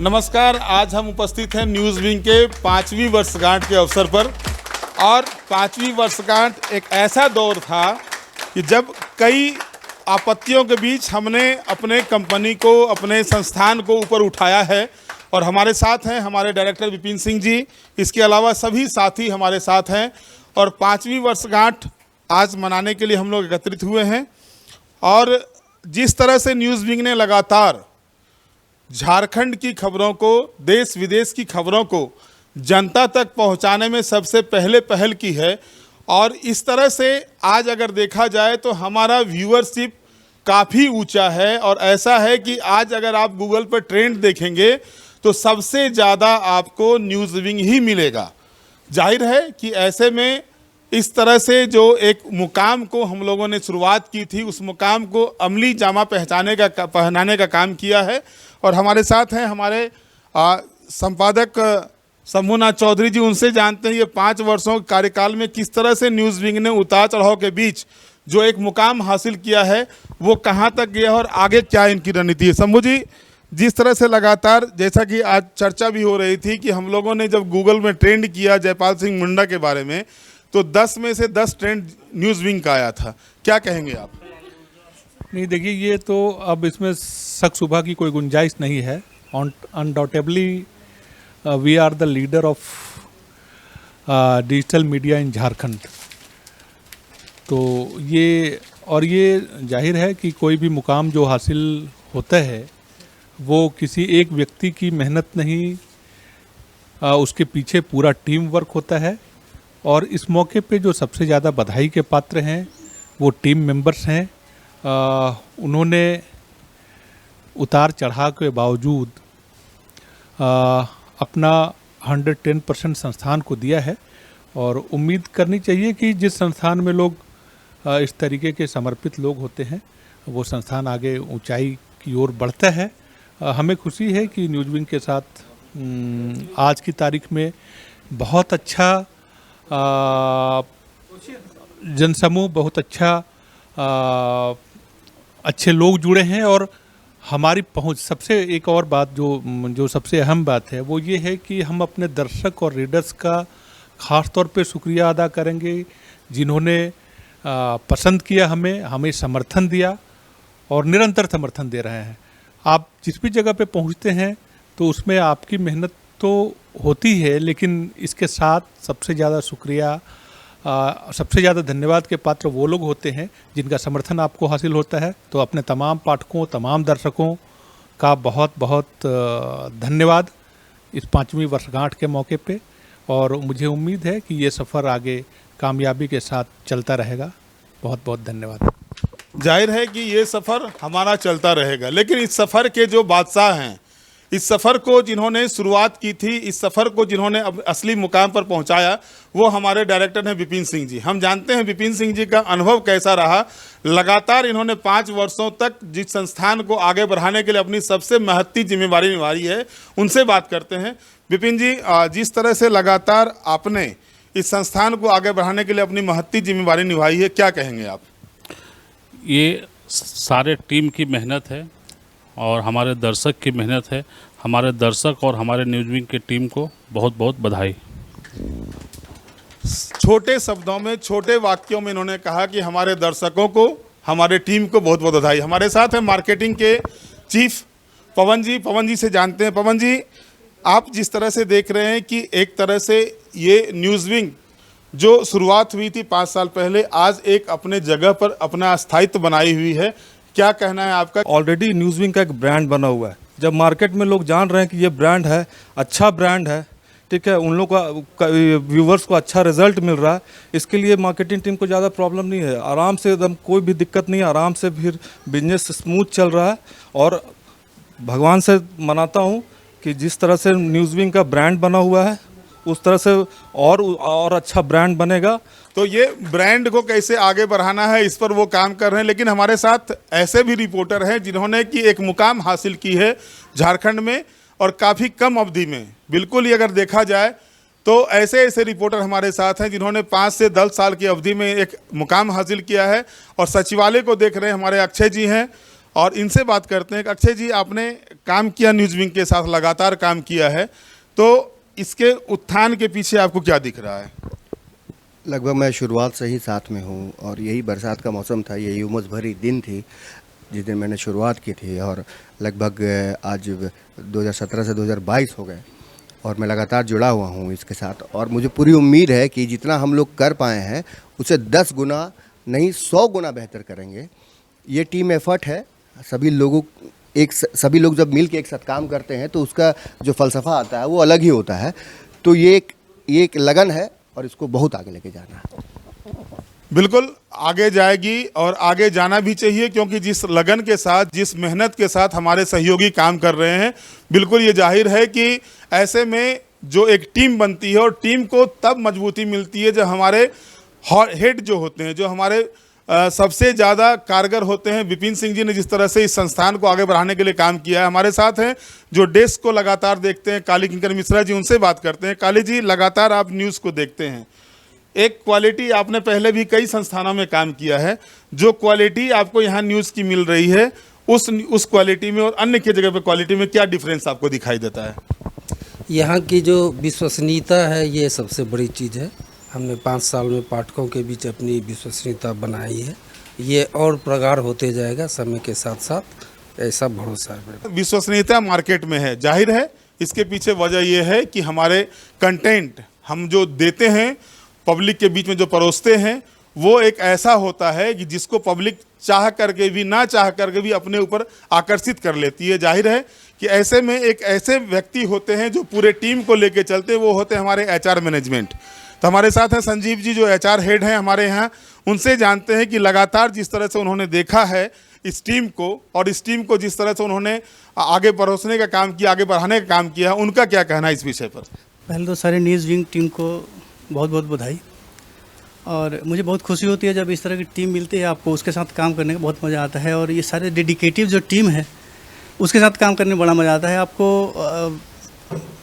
नमस्कार। आज हम उपस्थित हैं न्यूज़ विंग के 5वीं वर्षगांठ के अवसर पर। और 5वीं वर्षगांठ एक ऐसा दौर था कि जब कई आपत्तियों के बीच हमने अपने कंपनी को, अपने संस्थान को ऊपर उठाया है। और हमारे साथ हैं हमारे डायरेक्टर विपिन सिंह जी, इसके अलावा सभी साथी हमारे साथ हैं। और 5वीं वर्षगांठ आज मनाने के लिए हम लोग एकत्रित हुए हैं। और जिस तरह से न्यूज़ विंग ने लगातार झारखंड की खबरों को, देश विदेश की खबरों को जनता तक पहुंचाने में सबसे पहले पहल की है। और इस तरह से आज अगर देखा जाए तो हमारा व्यूअरशिप काफ़ी ऊंचा है। और ऐसा है कि आज अगर आप गूगल पर ट्रेंड देखेंगे तो सबसे ज़्यादा आपको न्यूज़ विंग ही मिलेगा। जाहिर है कि ऐसे में इस तरह से जो एक मुकाम को हम लोगों ने शुरुआत की थी, उस मुकाम को अमली जामा पहनाने का काम किया है। और हमारे साथ हैं हमारे संपादक शंभुनाथ चौधरी जी। उनसे जानते हैं ये 5 वर्षों के कार्यकाल में किस तरह से न्यूज़ विंग ने उतार चढ़ाव के बीच जो एक मुकाम हासिल किया है वो कहाँ तक गया और आगे क्या इनकी रणनीति है। शंभू जी, जिस तरह से लगातार, जैसा कि आज चर्चा भी हो रही थी कि हम लोगों ने जब गूगल में ट्रेंड किया जयपाल सिंह मुंडा के बारे में, तो 10 में से 10 ट्रेंड न्यूज़ विंग का आया था। क्या कहेंगे आप? नहीं, देखिए, ये तो अब इसमें शक शुबा की कोई गुंजाइश नहीं है। Undoubtedly we are the leader of digital media in Jharkhand. तो ये जाहिर है कि कोई भी मुकाम जो हासिल होता है वो किसी एक व्यक्ति की मेहनत नहीं, उसके पीछे पूरा टीम वर्क होता है। और इस मौके पे जो सबसे ज़्यादा बधाई के पात्र हैं वो टीम मेंबर्स हैं। उन्होंने उतार चढ़ाव के बावजूद अपना 110% संस्थान को दिया है। और उम्मीद करनी चाहिए कि जिस संस्थान में लोग इस तरीके के समर्पित लोग होते हैं वो संस्थान आगे ऊंचाई की ओर बढ़ता है। हमें खुशी है कि न्यूज़ विंग के साथ आज की तारीख में बहुत अच्छा जनसमूह, बहुत अच्छा अच्छे लोग जुड़े हैं। और हमारी पहुंच, सबसे एक और बात जो सबसे अहम बात है वो ये है कि हम अपने दर्शक और रीडर्स का ख़ास तौर पे शुक्रिया अदा करेंगे जिन्होंने पसंद किया, हमें समर्थन दिया और निरंतर समर्थन दे रहे हैं। आप जिस भी जगह पे पहुंचते हैं तो उसमें आपकी मेहनत तो होती है, लेकिन इसके साथ सबसे ज़्यादा शुक्रिया, सबसे ज़्यादा धन्यवाद के पात्र वो लोग होते हैं जिनका समर्थन आपको हासिल होता है। तो अपने तमाम पाठकों, तमाम दर्शकों का बहुत बहुत धन्यवाद इस 5वीं वर्षगांठ के मौके पे। और मुझे उम्मीद है कि ये सफ़र आगे कामयाबी के साथ चलता रहेगा। बहुत बहुत धन्यवाद। जाहिर है कि ये सफ़र हमारा चलता रहेगा, लेकिन इस सफ़र के जो बादशाह हैं, इस सफ़र को जिन्होंने शुरुआत की थी, इस सफ़र को जिन्होंने अब असली मुकाम पर पहुंचाया, वो हमारे डायरेक्टर हैं विपिन सिंह जी। हम जानते हैं विपिन सिंह जी का अनुभव कैसा रहा। लगातार इन्होंने 5 वर्षों तक जिस संस्थान को आगे बढ़ाने के लिए अपनी सबसे महत्ती जिम्मेवारी निभाई है, उनसे बात करते हैं। विपिन जी, जिस तरह से लगातार आपने इस संस्थान को आगे बढ़ाने के लिए अपनी महत्ती जिम्मेवारी निभाई है, क्या कहेंगे आप? ये सारे टीम की मेहनत है और हमारे दर्शक की मेहनत है। हमारे दर्शक और हमारे न्यूज़ विंग की टीम को बहुत बहुत बधाई। छोटे शब्दों में, छोटे वाक्यों में इन्होंने कहा कि हमारे दर्शकों को, हमारे टीम को बहुत बहुत बधाई। हमारे साथ है मार्केटिंग के चीफ पवन जी। पवन जी से जानते हैं। पवन जी, आप जिस तरह से देख रहे हैं कि एक तरह से ये न्यूज़ विंग जो शुरुआत हुई थी 5 साल पहले, आज एक अपने जगह पर अपना स्थायित्व बनाई हुई है, क्या कहना है आपका? ऑलरेडी न्यूज़ विंग का एक ब्रांड बना हुआ है। जब मार्केट में लोग जान रहे हैं कि ये ब्रांड है, अच्छा ब्रांड है, ठीक है, उन लोग का व्यूवर्स को अच्छा रिजल्ट मिल रहा है, इसके लिए मार्केटिंग टीम को ज़्यादा प्रॉब्लम नहीं है। आराम से, एकदम कोई भी दिक्कत नहीं है, आराम से फिर बिजनेस स्मूथ चल रहा है। और भगवान से मनाता हूँ कि जिस तरह से न्यूज़ विंग का ब्रांड बना हुआ है उस तरह से और अच्छा ब्रांड बनेगा। तो ये ब्रांड को कैसे आगे बढ़ाना है, इस पर वो काम कर रहे हैं। लेकिन हमारे साथ ऐसे भी रिपोर्टर हैं जिन्होंने कि एक मुकाम हासिल की है झारखंड में और काफ़ी कम अवधि में। बिल्कुल ही अगर देखा जाए तो ऐसे रिपोर्टर हमारे साथ हैं जिन्होंने 5 से 10 साल की अवधि में एक मुकाम हासिल किया है। और सचिवालय को देख रहे हैं हमारे अक्षय जी हैं। और इनसे बात करते हैं। अक्षय जी, आपने काम किया न्यूज़ विंग के साथ, लगातार काम किया है, तो इसके उत्थान के पीछे आपको क्या दिख रहा है? लगभग मैं शुरुआत से ही साथ में हूँ और यही बरसात का मौसम था, यही उमस भरी दिन थी जिस दिन मैंने शुरुआत की थी और लगभग आज 2017 से 2022 हो गए और मैं लगातार जुड़ा हुआ हूँ इसके साथ। और मुझे पूरी उम्मीद है कि जितना हम लोग कर पाए हैं उससे 10 गुना नहीं 100 गुना बेहतर करेंगे। ये टीम एफर्ट है, सभी लोग जब मिल के एक साथ काम करते हैं तो उसका जो फ़लसफ़ा आता है वो अलग ही होता है। तो ये एक लगन है और इसको बहुत आगे लेके जाना है। बिल्कुल आगे जाएगी और आगे जाना भी चाहिए, क्योंकि जिस लगन के साथ, जिस मेहनत के साथ हमारे सहयोगी काम कर रहे हैं, बिल्कुल ये जाहिर है कि ऐसे में जो एक टीम बनती है, और टीम को तब मजबूती मिलती है जब हमारे हेड जो होते हैं, जो हमारे सबसे ज़्यादा कारगर होते हैं। विपिन सिंह जी ने जिस तरह से इस संस्थान को आगे बढ़ाने के लिए काम किया है, हमारे साथ हैं जो डेस्क को लगातार देखते हैं, काली किंकर मिश्रा जी, उनसे बात करते हैं। काली जी, लगातार आप न्यूज़ को देखते हैं, एक क्वालिटी, आपने पहले भी कई संस्थानों में काम किया है, जो क्वालिटी आपको यहाँ न्यूज़ की मिल रही है, उस क्वालिटी में और अन्य की जगह पे क्वालिटी में क्या डिफरेंस आपको दिखाई देता है? यहाँ की जो विश्वसनीयता है, ये सबसे बड़ी चीज़ है। हमने 5 साल में पाठकों के बीच अपनी विश्वसनीयता बनाई है, ये और प्रगाढ़ होते जाएगा समय के साथ साथ, ऐसा भरोसा है। विश्वसनीयता मार्केट में है, जाहिर है इसके पीछे वजह यह है कि हमारे कंटेंट हम जो देते हैं, पब्लिक के बीच में जो परोसते हैं, वो एक ऐसा होता है कि जिसको पब्लिक चाह करके भी, ना चाह करके भी अपने ऊपर आकर्षित कर लेती है। जाहिर है कि ऐसे में एक ऐसे व्यक्ति होते हैं जो पूरे टीम को लेके चलते हैं, वो होते हैं हमारे एचआर मैनेजमेंट। तो हमारे साथ हैं संजीव जी, जो एचआर हेड हैं हमारे यहाँ। उनसे जानते हैं कि लगातार जिस तरह से उन्होंने देखा है इस टीम को, और इस टीम को जिस तरह से उन्होंने आगे परोसने का काम किया, आगे बढ़ाने का काम किया, उनका क्या कहना है इस विषय पर? पहले तो सारे न्यूज़ विंग टीम को बहुत बहुत बधाई, और मुझे बहुत खुशी होती है जब इस तरह की टीम मिलती है आपको, उसके साथ काम करने का बहुत मज़ा आता है। और ये सारे डेडिकेटिव जो टीम है उसके साथ काम करने में बड़ा मज़ा आता है। आपको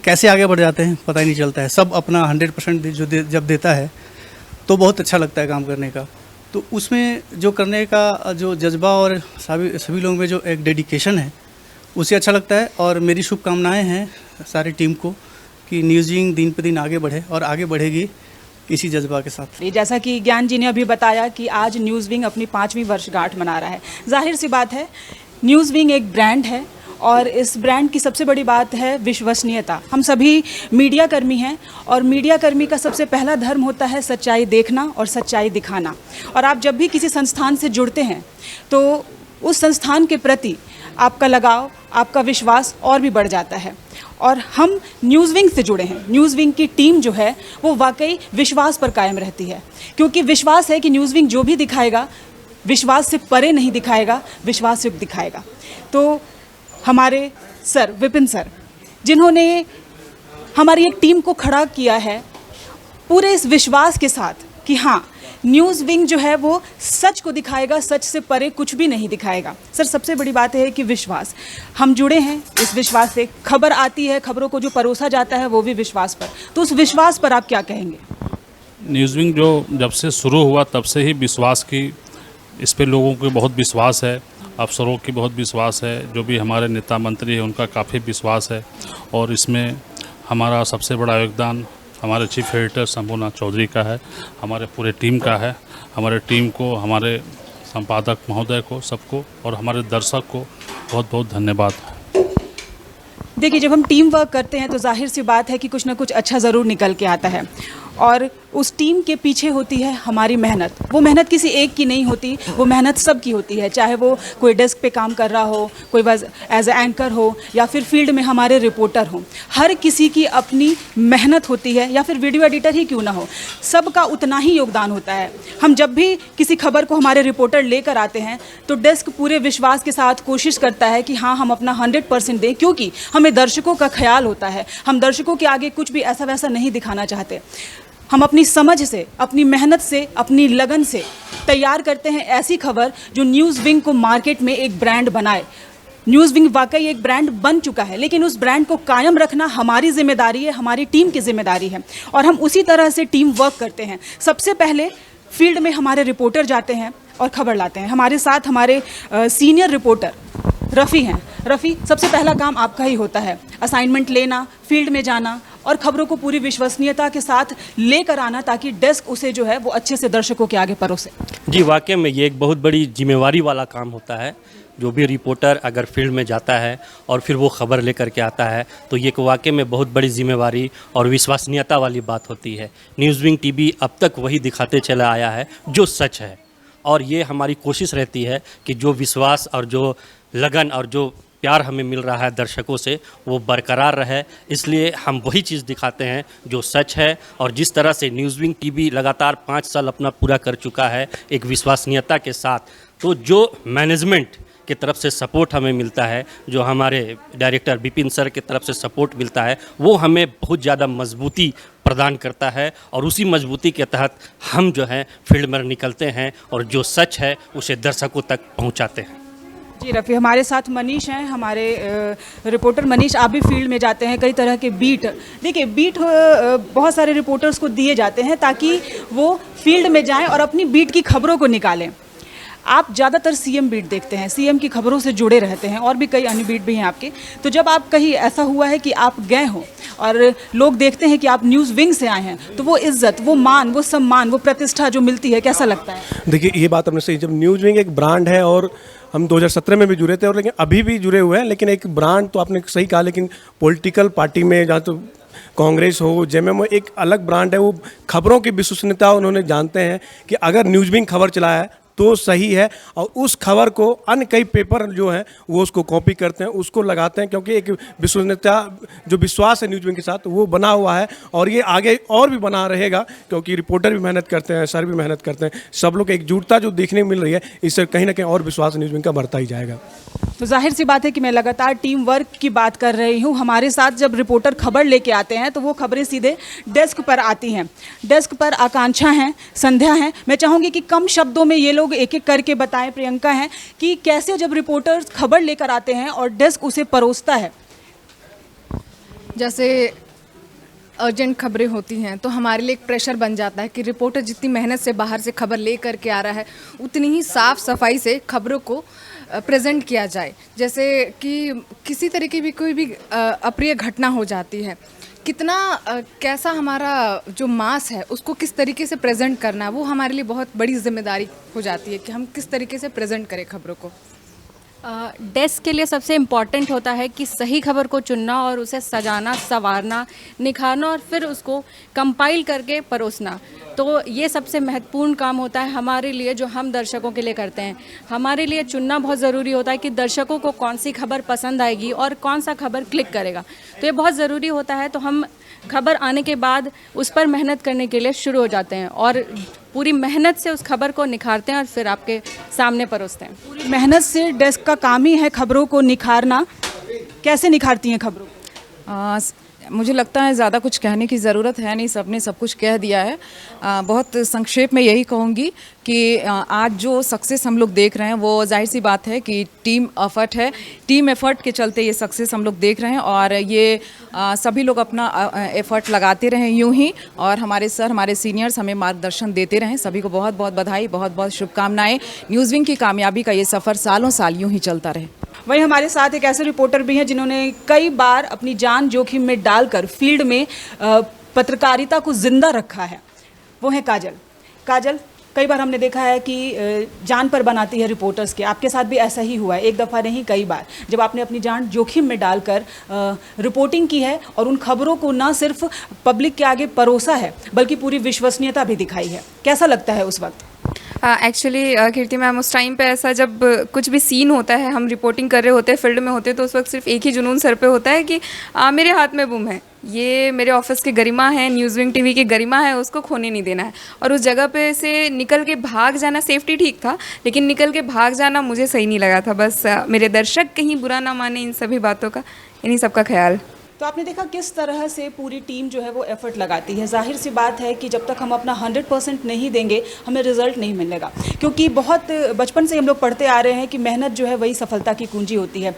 कैसे आगे बढ़ जाते हैं पता ही नहीं चलता है। सब अपना 100% जब देता है तो बहुत अच्छा लगता है काम करने का। तो उसमें जो करने का जो जज्बा और सभी लोगों में जो एक डेडिकेशन है, उससे अच्छा लगता है। और मेरी शुभकामनाएं हैं सारी टीम को कि न्यूज़ विंग दिन पे दिन आगे बढ़े, और आगे बढ़ेगी इसी जज्बा के साथ। जैसा कि ज्ञान जी ने अभी बताया कि आज न्यूज़ विंग अपनी 5वीं वर्षगांठ मना रहा है। जाहिर सी बात है, न्यूज़ विंग एक ब्रांड है, और इस ब्रांड की सबसे बड़ी बात है विश्वसनीयता। हम सभी मीडिया कर्मी हैं, और मीडिया कर्मी का सबसे पहला धर्म होता है सच्चाई देखना और सच्चाई दिखाना। और आप जब भी किसी संस्थान से जुड़ते हैं तो उस संस्थान के प्रति आपका लगाव, आपका विश्वास और भी बढ़ जाता है। और हम न्यूज़ विंग से जुड़े हैं। न्यूज़ विंग की टीम जो है वो वाकई विश्वास पर कायम रहती है, क्योंकि विश्वास है कि न्यूज़ विंग जो भी दिखाएगा विश्वास से परे नहीं दिखाएगा, विश्वास युक्त दिखाएगा। तो हमारे सर विपिन सर, जिन्होंने हमारी एक टीम को खड़ा किया है पूरे इस विश्वास के साथ कि हाँ, न्यूज़ विंग जो है वो सच को दिखाएगा, सच से परे कुछ भी नहीं दिखाएगा। सर, सबसे बड़ी बात है कि विश्वास, हम जुड़े हैं इस विश्वास से। खबर आती है, खबरों को जो परोसा जाता है वो भी विश्वास पर। तो उस विश्वास पर आप क्या कहेंगे? न्यूज़ विंग जो जब से शुरू हुआ तब से ही विश्वास की, इस पे लोगों को बहुत विश्वास है, अफसरों की बहुत विश्वास है, जो भी हमारे नेता मंत्री हैं उनका काफ़ी विश्वास है। और इसमें हमारा सबसे बड़ा योगदान हमारे चीफ एडिटर शंभुनाथ चौधरी का है, हमारे पूरे टीम का है। हमारे टीम को, हमारे संपादक महोदय को, सबको, और हमारे दर्शक को बहुत बहुत धन्यवाद। देखिए, जब हम टीम वर्क करते हैं तो जाहिर सी बात है कि कुछ ना कुछ अच्छा ज़रूर निकल के आता है, और उस टीम के पीछे होती है हमारी मेहनत। वो मेहनत किसी एक की नहीं होती, वो मेहनत सब की होती है। चाहे वो कोई डेस्क पे काम कर रहा हो, कोई एज ए एंकर हो, या फिर फील्ड में हमारे रिपोर्टर हो, हर किसी की अपनी मेहनत होती है, या फिर वीडियो एडिटर ही क्यों ना हो, सबका उतना ही योगदान होता है। हम जब भी किसी खबर को हमारे रिपोर्टर लेकर आते हैं तो डेस्क पूरे विश्वास के साथ कोशिश करता है कि हाँ, हम अपना 100% दें, क्योंकि हमें दर्शकों का ख्याल होता है। हम दर्शकों के आगे कुछ भी ऐसा वैसा नहीं दिखाना चाहते। हम अपनी समझ से, अपनी मेहनत से, अपनी लगन से तैयार करते हैं ऐसी खबर जो न्यूज़ विंग को मार्केट में एक ब्रांड बनाए। न्यूज़ विंग वाकई एक ब्रांड बन चुका है, लेकिन उस ब्रांड को कायम रखना हमारी जिम्मेदारी है, हमारी टीम की जिम्मेदारी है, और हम उसी तरह से टीम वर्क करते हैं। सबसे पहले फील्ड में हमारे रिपोर्टर जाते हैं, और खबर लाते हैं। हमारे साथ हमारे सीनियर रिपोर्टर रफ़ी हैं। रफ़ी, सबसे पहला काम आपका ही होता है, असाइनमेंट लेना, फील्ड में जाना और खबरों को पूरी विश्वसनीयता के साथ लेकर आना, ताकि डेस्क उसे जो है वो अच्छे से दर्शकों के आगे परोसे। जी, वाकई में ये एक बहुत बड़ी जिम्मेवारी वाला काम होता है। जो भी रिपोर्टर अगर फील्ड में जाता है और फिर वो खबर लेकर के आता है, तो ये वाकई में बहुत बड़ी जिम्मेवारी और विश्वसनीयता वाली बात होती है। न्यूज़विंग टीवी अब तक वही दिखाते चला आया है जो सच है, और ये हमारी कोशिश रहती है कि जो विश्वास और जो लगन और जो प्यार हमें मिल रहा है दर्शकों से, वो बरकरार रहे। इसलिए हम वही चीज़ दिखाते हैं जो सच है। और जिस तरह से न्यूज़विंग टीवी लगातार 5 साल अपना पूरा कर चुका है एक विश्वसनीयता के साथ, तो जो मैनेजमेंट की तरफ से सपोर्ट हमें मिलता है, जो हमारे डायरेक्टर विपिन सर की तरफ से सपोर्ट मिलता है, वो हमें बहुत ज़्यादा मजबूती प्रदान करता है। और उसी मजबूती के तहत हम जो है फील्ड में निकलते हैं और जो सच है उसे दर्शकों तक पहुंचाते हैं। जी रफ़ी, हमारे साथ मनीष हैं, हमारे रिपोर्टर। मनीष, आप भी फील्ड में जाते हैं, कई तरह के बीट, देखिए बीट बहुत सारे रिपोर्टर्स को दिए जाते हैं ताकि वो फील्ड में जाएं और अपनी बीट की खबरों को निकालें। आप ज़्यादातर सीएम बीट देखते हैं, सीएम की खबरों से जुड़े रहते हैं, और भी कई अन्य बीट भी हैं आपके। तो जब आप कहीं ऐसा हुआ है कि आप गए हो और लोग देखते हैं कि आप न्यूज़ विंग से आए हैं, तो वो इज्जत, वो मान, वो सम्मान, वो प्रतिष्ठा जो मिलती है, कैसा लगता है? देखिए, ये बात हमने सही, जब न्यूज़ विंग एक ब्रांड है और हम 2017 में भी जुड़े थे और लेकिन अभी भी जुड़े हुए हैं, लेकिन एक ब्रांड तो आपने सही कहा, लेकिन पॉलिटिकल पार्टी में जहाँ तो कांग्रेस हो, जेएमएम, एक अलग ब्रांड है। वो खबरों की विश्वसनीयता उन्होंने जानते हैं कि अगर न्यूज़ विंग खबर चलाया है तो सही है, और उस खबर को अन्य कई पेपर जो हैं वो उसको कॉपी करते हैं, उसको लगाते हैं, क्योंकि एक विश्वसनीयता, जो विश्वास है न्यूज़ विंग के साथ, वो बना हुआ है और ये आगे और भी बना रहेगा, क्योंकि रिपोर्टर भी मेहनत करते हैं, सर भी मेहनत करते हैं। सब लोग एकजुटता जो देखने को मिल रही है, इससे कहीं ना कहीं और विश्वास न्यूज़ विंग का बढ़ता ही जाएगा। तो जाहिर सी बात है कि मैं लगातार टीम वर्क की बात कर रही हूँ। हमारे साथ जब रिपोर्टर खबर लेके आते हैं तो वो खबरें सीधे डेस्क पर आती हैं। डेस्क पर आकांक्षा हैं, संध्या हैं। मैं चाहूँगी कि कम शब्दों में ये लोग एक एक करके बताएं, प्रियंका हैं, कि कैसे जब रिपोर्टर खबर लेकर आते हैं और डेस्क उसे परोसता है। जैसे अर्जेंट खबरें होती हैं तो हमारे लिए एक प्रेशर बन जाता है कि रिपोर्टर जितनी मेहनत से बाहर से खबर ले करके आ रहा है, उतनी ही साफ़ सफाई से खबरों को प्रेजेंट किया जाए। जैसे कि किसी तरह की भी कोई भी अप्रिय घटना हो जाती है, कितना कैसा हमारा जो मास है उसको किस तरीके से प्रेजेंट करना है, वो हमारे लिए बहुत बड़ी जिम्मेदारी हो जाती है कि हम किस तरीके से प्रेजेंट करें खबरों को। डेस्क के लिए सबसे इम्पॉर्टेंट होता है कि सही खबर को चुनना और उसे सजाना, संवारना, निखारना और फिर उसको कंपाइल करके परोसना। तो ये सबसे महत्वपूर्ण काम होता है हमारे लिए, जो हम दर्शकों के लिए करते हैं। हमारे लिए चुनना बहुत ज़रूरी होता है कि दर्शकों को कौन सी खबर पसंद आएगी और कौन सा खबर क्लिक करेगा। तो ये बहुत ज़रूरी होता है। तो हम खबर आने के बाद उस पर मेहनत करने के लिए शुरू हो जाते हैं और पूरी मेहनत से उस खबर को निखारते हैं और फिर आपके सामने परोसते हैं। पूरी मेहनत से डेस्क का काम ही है खबरों को निखारना। कैसे निखारती हैं खबरों? मुझे लगता है ज़्यादा कुछ कहने की ज़रूरत है नहीं, सबने सब कुछ कह दिया है। बहुत संक्षेप में यही कहूँगी कि आज जो सक्सेस हम लोग देख रहे हैं वो जाहिर सी बात है कि टीम एफर्ट है। टीम एफर्ट के चलते ये सक्सेस हम लोग देख रहे हैं और ये सभी लोग अपना एफर्ट लगाते रहें यूं ही, और हमारे सर, हमारे सीनियर्स हमें मार्गदर्शन देते रहें। सभी को बहुत बहुत बधाई, बहुत बहुत शुभकामनाएँ। न्यूज़ विंग की कामयाबी का ये सफ़र सालों साल यूं ही चलता रहे। वहीं हमारे साथ एक ऐसे रिपोर्टर भी हैं जिन्होंने कई बार अपनी जान जोखिम में डालकर फील्ड में पत्रकारिता को जिंदा रखा है। वो है काजल। काजल, कई बार हमने देखा है कि जान पर बनाती है रिपोर्टर्स के। आपके साथ भी ऐसा ही हुआ है, एक दफ़ा नहीं कई बार, जब आपने अपनी जान जोखिम में डालकर रिपोर्टिंग की है और उन खबरों को ना सिर्फ पब्लिक के आगे परोसा है बल्कि पूरी विश्वसनीयता भी दिखाई है। कैसा लगता है उस वक्त? एक्चुअली कीर्ति मैम, उस टाइम पे ऐसा जब कुछ भी सीन होता है, हम रिपोर्टिंग कर रहे होते हैं, फील्ड में होते हैं, तो उस वक्त सिर्फ एक ही जुनून सर पे होता है कि मेरे हाथ में बूम है, ये मेरे ऑफिस की गरिमा है, न्यूज़ विंग टीवी की गरिमा है, उसको खोने नहीं देना है। और उस जगह पे से निकल के भाग जाना, सेफ्टी ठीक था लेकिन निकल के भाग जाना मुझे सही नहीं लगा था। बस मेरे दर्शक कहीं बुरा ना माने, इन सभी बातों का, इन्हीं सब का ख्याल। तो आपने देखा किस तरह से पूरी टीम जो है वो एफर्ट लगाती है। जाहिर सी बात है कि जब तक हम अपना 100% नहीं देंगे हमें रिजल्ट नहीं मिलेगा, क्योंकि बहुत बचपन से हम लोग पढ़ते आ रहे हैं कि मेहनत जो है वही सफलता की कुंजी होती है।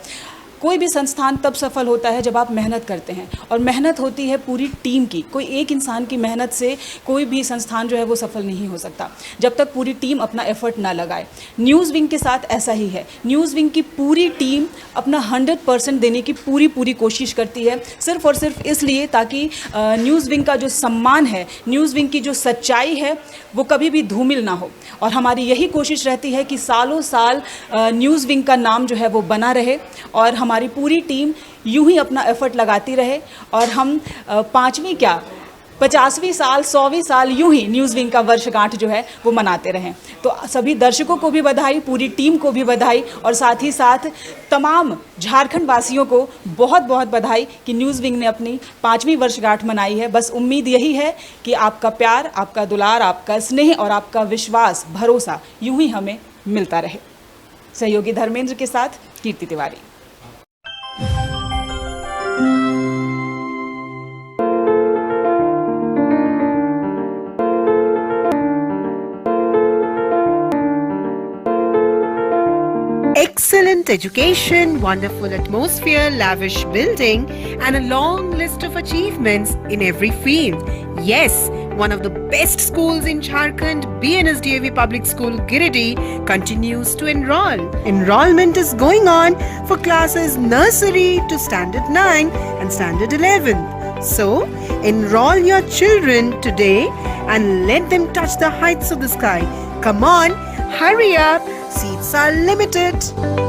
कोई भी संस्थान तब सफल होता है जब आप मेहनत करते हैं, और मेहनत होती है पूरी टीम की। कोई एक इंसान की मेहनत से कोई भी संस्थान जो है वो सफल नहीं हो सकता जब तक पूरी टीम अपना एफर्ट ना लगाए। न्यूज़ विंग के साथ ऐसा ही है। न्यूज़ विंग की पूरी टीम अपना 100% देने की पूरी कोशिश करती है, सिर्फ और सिर्फ इसलिए ताकि न्यूज़ विंग का जो सम्मान है, न्यूज़ विंग की जो सच्चाई है, वो कभी भी धूमिल ना हो। और हमारी यही कोशिश रहती है कि सालों साल न्यूज़ विंग का नाम जो है वो बना रहे, और हमारी पूरी टीम यूं ही अपना एफर्ट लगाती रहे, और हम 5वीं क्या 50वीं साल 100वीं साल यूं ही न्यूज़ विंग का वर्षगांठ जो है वो मनाते रहें। तो सभी दर्शकों को भी बधाई, पूरी टीम को भी बधाई, और साथ ही साथ तमाम झारखंड वासियों को बहुत बहुत बधाई कि न्यूज़ विंग ने अपनी 5वीं वर्षगांठ मनाई है। बस उम्मीद यही है कि आपका प्यार, आपका दुलार, आपका स्नेह और आपका विश्वास, भरोसा यूं ही हमें मिलता रहे। सहयोगी धर्मेंद्र के साथ कीर्ति Tiwari. Excellent education, wonderful atmosphere, lavish building, and a long list of achievements in every field. Yes, one of the best schools in Jharkhand, BNSDAV Public School Giridih, continues to enroll. Enrollment is going on for classes nursery to standard 9 and standard 11. So, enroll your children today and let them touch the heights of the sky. Come on, hurry up. Seats are limited.